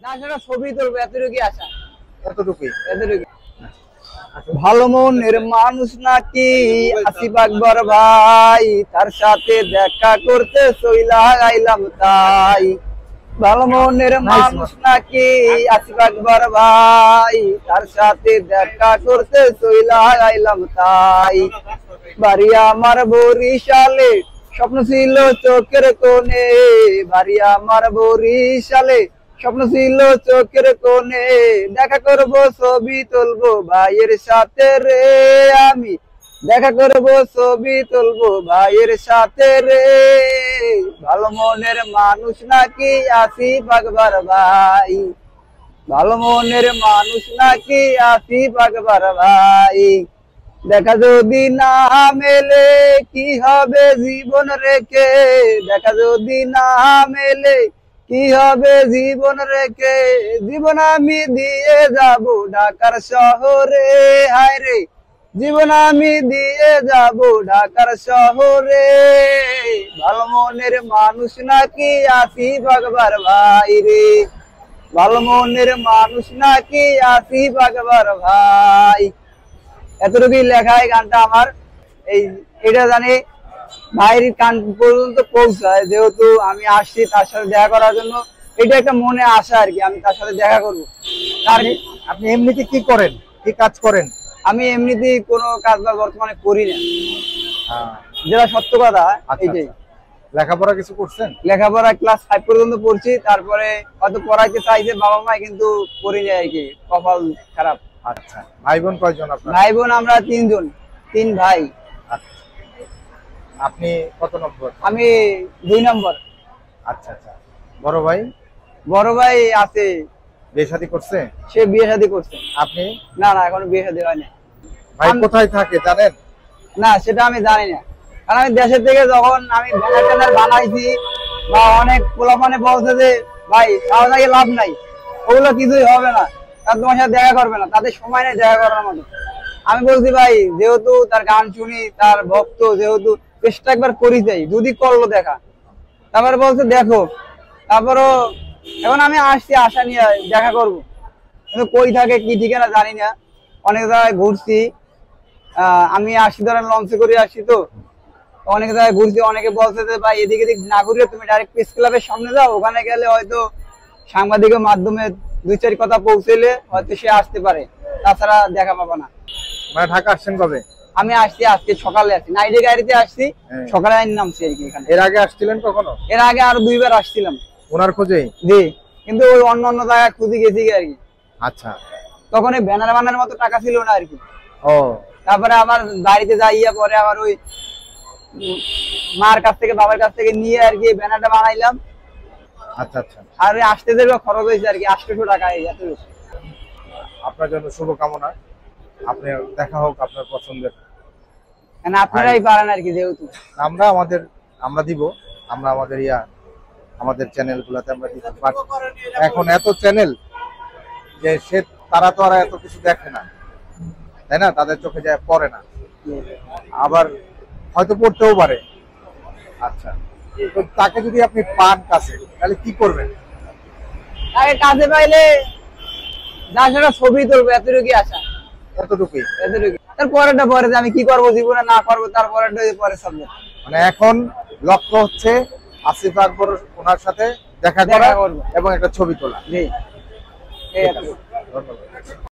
ছবি তুলবো এতটুকুই আশা। এতটুকুই। ভালো মনের মানুষ নাকি আসিফ আকবর ভাই, তার সাথে দেখা করতে চইলা আইলাম তাই। ভালো মনের মানুষ নাকি আসিফ আকবর ভাই, তার সাথে দেখা করতে চইলা আইলাম তাই। বাড়ি আমার বরিশালে, স্বপ্ন ছিল চোখের কোণে। বাড়ি আমার বরিশালে, স্বপ্ন ছিল চোখের কোণে। দেখা করব ছবি তুলবো ভাইয়ের সাথে রে আমি, দেখা করব ছবি তুলবো ভাইয়ের সাথে রে। ভালো মনের মানুষ নাকি আসিফ আকবর ভাই, ভালো মনের মানুষ নাকি আসিফ আকবর ভাই। দেখা যদি না মেলে কি হবে জীবন রেখে, দেখা যদি না মেলে কি হবে জীবন রেখে। জীবন আমি দিয়ে যাব ঢাকার শহরে, হায় রে জীবন আমি দিয়ে যাব ঢাকার শহরে। ভালো মনের মানুষ নাকি আসিফ আকবর ভাই রে, ভালো মনের মানুষ নাকি আসিফ আকবর ভাই। এতটুকুই লেখায় গানটা আমার। এটা জানি ভাইয়ের কান পর্যন্ত পৌঁছায়, যেহেতু আমি আসছি তার সাথে দেখা করার জন্য। এটা একটা মনে আশা আর কি, আমি তার সাথে দেখা করবো। আপনি এমনিতে কি করেন, কি কাজ করেন? আমি এমনিতে কোনো কাজ বর্তমানে করি না, যেটা সত্য কথা। এইটাই। লেখাপড়া কিছু করছেন? লেখাপড়া ক্লাস 5 পর্যন্ত পড়ছি, তারপরে হয়তো পড়াইতে চাইছে বাবা মা, কিন্তু পড়ি না আর কি, কপাল খারাপ। আচ্ছা, ভাই বোন কয়জন আপনার? ভাই বোন আমরা 3 জন, 3 ভাই। আপনি কত নম্বর? আমি 2 নম্বর। আচ্ছা আচ্ছা। বড় ভাই? বড় ভাই আছে, বিয়ে শাদী করছে? সে বিয়ে শাদী করছে। আপনি? না না, এখনো বিয়ে শাদী হয় না। ভাই কোথায় থাকে জানেন? না, সেটা আমি জানি না, কারণ আমি দেশের থেকে যখন আমি ব্যানার ট্যানার বানাইছি বা অনেক পোলাপানে বলছে যে ভাই তাও নাকি লাভ নাই, ওগুলো কিছুই হবে না, তার তোমার সাথে দেখা করবে না, তাদের সময় নেই দেখা করার মতো। আমি বলছি ভাই যেহেতু তার গান শুনি, তার ভক্ত যেহেতু, চেষ্টা একবার করি যাই, যদি করলো দেখা। তারপরে বলছে দেখো, তারপরও এখন আমি আসছি আশা নিয়ে দেখা করবো, কিন্তু কই থাকে কি ঠিকানা জানি না। অনেক জায়গায় ঘুরছি, আমি আসছি ধরেন লঞ্চে করে আসছি, তো অনেক জায়গায় ঘুরছি। অনেকে বলছে যে ভাই এদিকে এদিক না ঘুরিয়ে তুমি ডাইরেক্ট প্রেস ক্লাবের সামনে যাও, ওখানে গেলে হয়তো সাংবাদিকের মাধ্যমে 2-4 কথা পৌঁছলে হয়তো সে আসতে পারে, তাছাড়া দেখা পাবা না। মানে ঢাকা আসছেন কবে? আমি আসছি আজকে সকালে, আসছি নাইটে গাড়িতে আসছি, সকালে নামছি আর কি এখানে। এর আগে আসছিলেন কখনো? এর আগে আরো 2 বার আসছিলাম ওনার খোঁজে। জি, কিন্তু ওই অন্য অন্য জায়গায় খুঁজে গেছি আর কি। আচ্ছা। তখন এই ব্যানার বানানোর মতো টাকা ছিল না আর কি। ও, তারপরে আবার বাড়িতে যাইয়া পরে আবার ওই মার কাছ থেকে বাবার কাছ থেকে নিয়ে আর কি ব্যানারটা বানাইলাম। আচ্ছা আচ্ছা। আর আসতে দেবে খরচ হয়েছে আর কি 800 টাকা। আপনার জন্য শুভকামনা, আপনি দেখা হোক আপনার পছন্দের। মানে আপনারাই পারেন আর কি, যেহেতু আমরা দিব, আমরা আমাদের চ্যানেল গুলাতে আমরা দিব। এখন এত চ্যানেল যে তারা তো আর এত কিছু দেখে না, তাই না? তাদের চোখে যায় পড়ে না, আবার হয়তো পড়তেও পারে। আচ্ছা, তো তাকে যদি আপনি পান কাছে, তাহলে কি করবেন? তাকে কাছে পাইলে যার সাথে ছবি তুলবো এতটুকুই আশা। এতটুকুই। তারপরেটা পরে যে আমি কি করবো জীবনে না করবো, তারপরেটা পরে সাবজেক্ট। মানে এখন লক্ষ্য হচ্ছে আসিফ আকবর ওনার সাথে দেখা করা এবং একটা ছবি তোলা। জি, ধন্যবাদ।